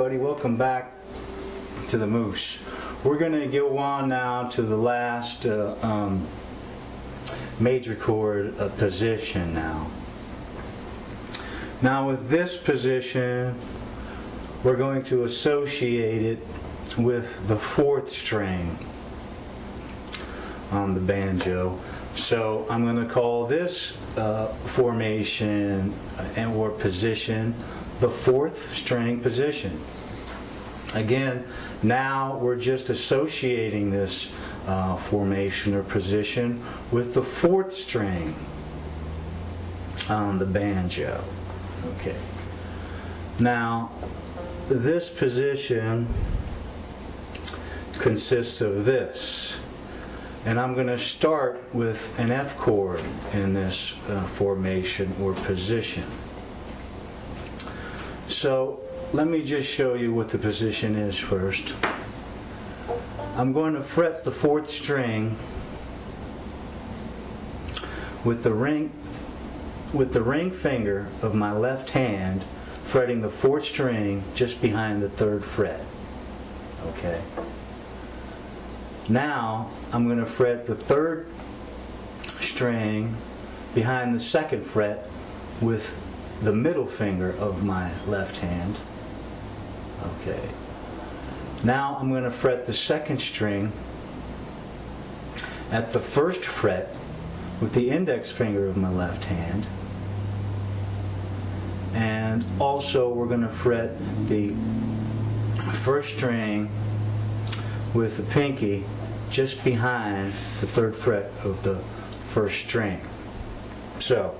everybody, welcome back to the Moose. We're going to go on now to the last major chord position now. Now with this position, we're going to associate it with the fourth string on the banjo. So I'm going to call this formation or position the fourth string position. Again, now we're just associating this formation or position with the fourth string on the banjo. Okay. Now, this position consists of this. And I'm going to start with an F chord in this formation or position. So let me just show you what the position is first. I'm going to fret the fourth string with the ring finger of my left hand, fretting the fourth string just behind the third fret. Okay. Now I'm going to fret the third string behind the second fret with the middle finger of my left hand. Okay. Now I'm going to fret the second string at the first fret with the index finger of my left hand. And also we're going to fret the first string with the pinky just behind the third fret of the first string. So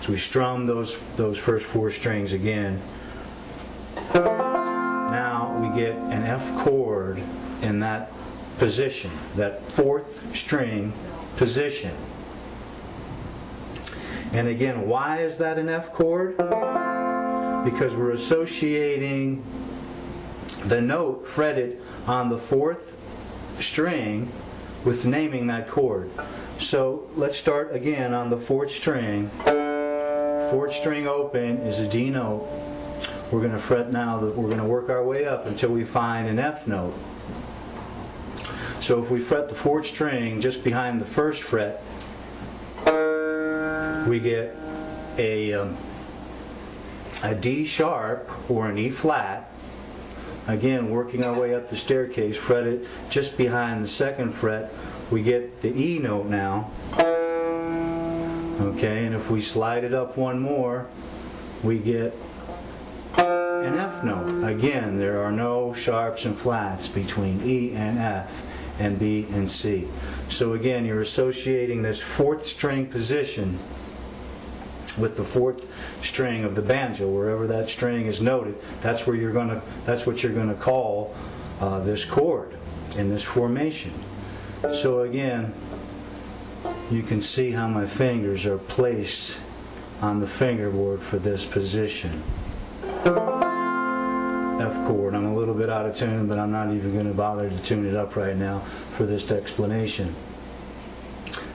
we strum those first four strings again. Now we get an F chord in that position, that fourth string position. And again, why is that an F chord? Because we're associating the note fretted on the fourth string with naming that chord. So let's start again on the fourth string. Fourth string open is a D note. We're going to fret now, we're going to work our way up until we find an F note. So if we fret the fourth string just behind the first fret, we get a D sharp or an E flat. Again, working our way up the staircase, fretted just behind the second fret, we get the E note now. Okay, and if we slide it up one more, we get an F note. Again, there are no sharps and flats between E and F and B and C. So again, you're associating this fourth string position with the fourth string of the banjo. Wherever that string is noted, that's what you're going to call this chord in this formation. So again, you can see how my fingers are placed on the fingerboard for this position. F chord. I'm a little bit out of tune, but I'm not even going to bother to tune it up right now for this explanation.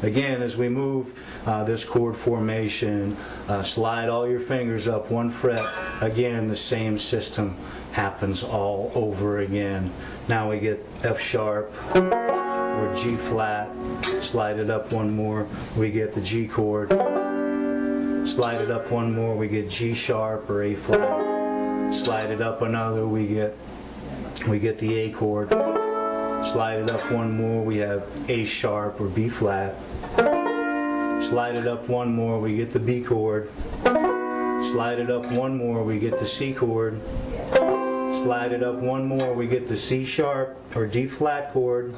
Again, as we move this chord formation, slide all your fingers up one fret. Again, the same system happens all over again. Now we get F sharp or G flat. Slide it up one more, we get the G chord. Slide it up one more, we get G sharp or A flat. Slide it up another, we get the A chord. Slide it up one more, we have A sharp or B flat. Slide it up one more, we get the B chord. Slide it up one more, we get the C chord. Slide it up one more, we get the C sharp or D flat chord.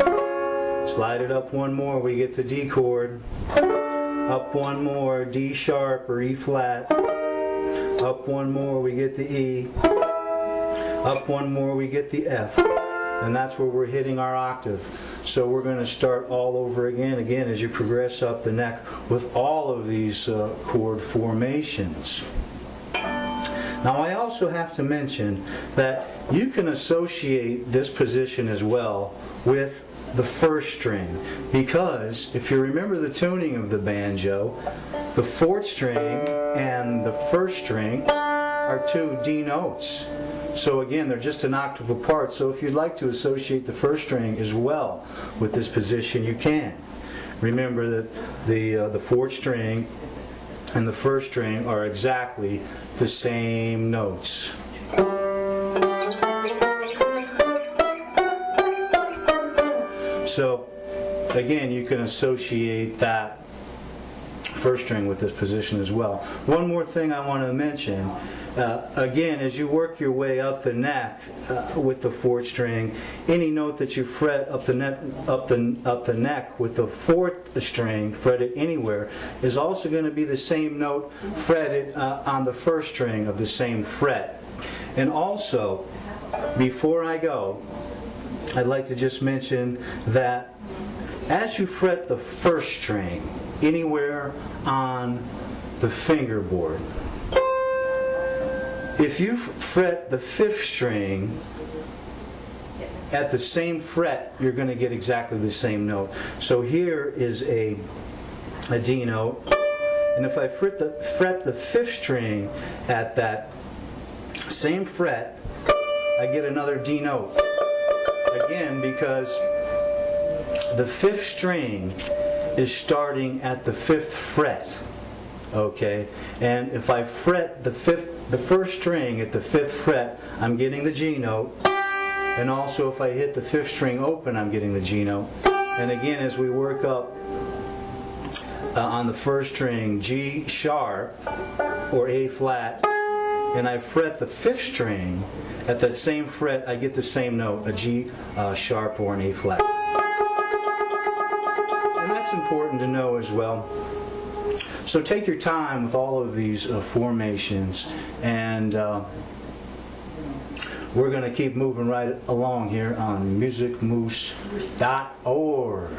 Slide it up one more, we get the D chord. Up one more, D sharp or E flat. Up one more, we get the E. Up one more, we get the F. And that's where we're hitting our octave. So we're going to start all over again as you progress up the neck with all of these chord formations. Now I also have to mention that you can associate this position as well with the first string, because if you remember the tuning of the banjo, the fourth string and the first string are 2 D notes. So again, they're just an octave apart. So if you'd like to associate the first string as well with this position, you can. Remember that the fourth string and the first string are exactly the same notes. So again, you can associate that first string with this position as well. One more thing I want to mention. Again, as you work your way up the neck with the fourth string, any note that you fret up the neck with the fourth string, fretted anywhere, is also going to be the same note fretted on the first string of the same fret. And also, before I go, I'd like to just mention that as you fret the first string anywhere on the fingerboard, if you fret the fifth string at the same fret, you're going to get exactly the same note. So here is a D note, and if I fret the fifth string at that same fret, I get another D note. Again, because the fifth string is starting at the fifth fret. Okay, and if I fret the first string at the fifth fret, I'm getting the G note. And also if I hit the fifth string open, I'm getting the G note. And again, as we work up on the first string, G sharp or A flat, and I fret the fifth string at that same fret, I get the same note, a G sharp or an A flat. And that's important to know as well. So take your time with all of these formations, and we're going to keep moving right along here on musicmoose.org.